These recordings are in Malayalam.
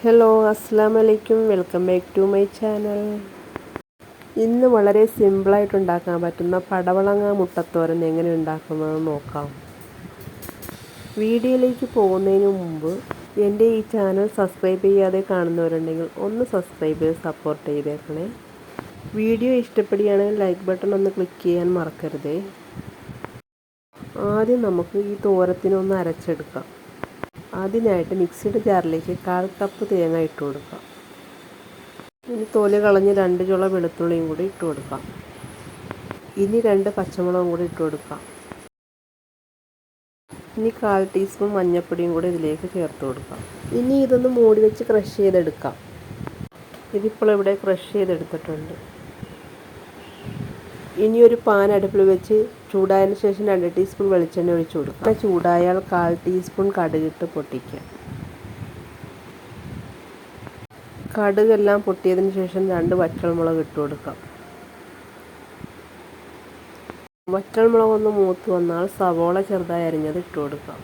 ഹലോ അസ്സലാമു അലൈക്കും, welcome back to my channel. ഇന്ന് വളരെ സിമ്പിളായിട്ട് ഉണ്ടാക്കാൻ പറ്റുന്ന പടവളങ്ങ മുട്ടത്തോരൻ എങ്ങനെ ഉണ്ടാക്കുന്നത് നോക്കാം. വീഡിയോയിലേക്ക് പോകുന്നതിന് മുമ്പ് എൻ്റെ ഈ ചാനൽ സബ്സ്ക്രൈബ് ചെയ്യാതെ കാണുന്നവരുണ്ടെങ്കിൽ ഒന്ന് സബ്സ്ക്രൈബ് ചെയ്ത് സപ്പോർട്ട് ചെയ്തേക്കണേ. വീഡിയോ ഇഷ്ടപ്പെടുകയാണെങ്കിൽ ലൈക്ക് ബട്ടൺ ഒന്ന് ക്ലിക്ക് ചെയ്യാൻ മറക്കരുതേ. ആദ്യം നമുക്ക് ഈ തോരത്തിനൊന്ന് അരച്ചെടുക്കാം. അതിനായിട്ട് മിക്സിയുടെ ജാറിലേക്ക് 1/4 കപ്പ് തേങ്ങ ഇട്ട് കൊടുക്കാം. ഇനി തൊലി കളഞ്ഞ് 2 ചുള വെളുത്തുള്ളിയും കൂടി ഇട്ട് കൊടുക്കാം. ഇനി 2 പച്ചമുളകും കൂടി ഇട്ട് കൊടുക്കാം. ഇനി 1/4 ടീസ്പൂൺ മഞ്ഞൾപ്പൊടിയും കൂടി ഇതിലേക്ക് ചേർത്ത് കൊടുക്കാം. ഇനി ഇതൊന്ന് മൂടി വെച്ച് ക്രഷ് ചെയ്തെടുക്കാം. ഇതിപ്പോൾ ഇവിടെ ക്രഷ് ചെയ്തെടുത്തിട്ടുണ്ട്. ഇനി ഒരു പാൻ അടുപ്പിൽ വെച്ച് ചൂടായതിന് ശേഷം 2 ടീസ്പൂൺ വെളിച്ചെണ്ണ ഒഴിച്ച് കൊടുക്കുക. ചൂടായാൽ 1/4 ടീസ്പൂൺ കടുകിട്ട് പൊട്ടിക്കുക. കടുകെല്ലാം പൊട്ടിയതിന് ശേഷം 2 വറ്റൽമുളക് ഇട്ട് കൊടുക്കാം. വറ്റൽമുളകൊന്ന് മൂത്ത് വന്നാൽ സവോള ചെറുതായി അരിഞ്ഞത് ഇട്ട് കൊടുക്കാം.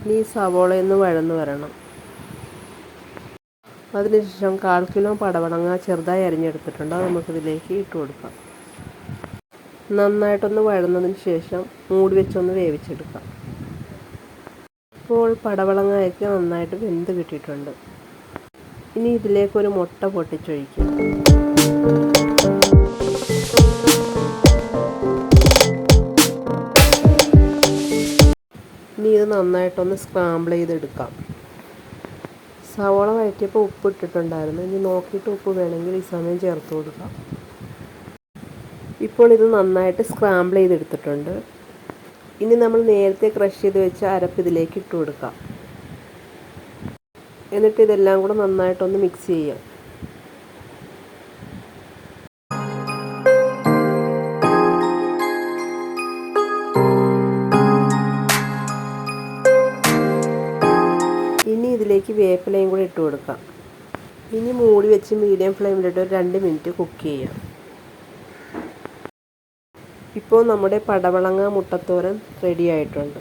ഇനി സവോളയൊന്ന് വഴന്ന് വരണം. അതിനുശേഷം 1/4 കിലോ പടവളങ്ങ ചെറുതായി അരിഞ്ഞെടുത്തിട്ടുണ്ട്. അത് നമുക്കിതിലേക്ക് ഇട്ട് കൊടുക്കാം. നന്നായിട്ടൊന്ന് വഴന്നതിന് ശേഷം മൂടി വെച്ചൊന്ന് വേവിച്ചെടുക്കാം. ഇപ്പോൾ പടവളങ്ങയൊക്കെ നന്നായിട്ട് വെന്ത് കിട്ടിയിട്ടുണ്ട്. ഇനി ഇതിലേക്കൊരു മുട്ട പൊട്ടിച്ചൊഴിക്കും. ഇനി ഇത് നന്നായിട്ടൊന്ന് സ്ക്രാമ്പിൾ ചെയ്തെടുക്കാം. സവോള വഴറ്റിയപ്പോൾ ഉപ്പ് ഇട്ടിട്ടുണ്ടായിരുന്നു. ഇനി നോക്കിയിട്ട് ഉപ്പ് വേണമെങ്കിൽ ഈ സമയം ചേർത്ത് കൊടുക്കാം. ഇപ്പോൾ ഇത് നന്നായിട്ട് സ്ക്രാമ്പിൾ ചെയ്തെടുത്തിട്ടുണ്ട്. ഇനി നമ്മൾ നേരത്തെ ക്രഷ് ചെയ്ത് വെച്ച അരപ്പ് ഇതിലേക്ക് ഇട്ട് കൊടുക്കാം. എന്നിട്ട് ഇതെല്ലാം കൂടെ നന്നായിട്ടൊന്ന് മിക്സ് ചെയ്യാം. ഇനി ഇതിലേക്ക് വേപ്പിലയും കൂടി ഇട്ട് കൊടുക്കാം. ഇനി മൂടി വെച്ച് മീഡിയം ഫ്ലെയിമിലിട്ട് ഒരു 2 മിനിറ്റ് കുക്ക് ചെയ്യാം. ഇപ്പോൾ നമ്മുടെ പടവളങ്ങ മുട്ടത്തോരൻ റെഡി ആയിട്ടുണ്ട്.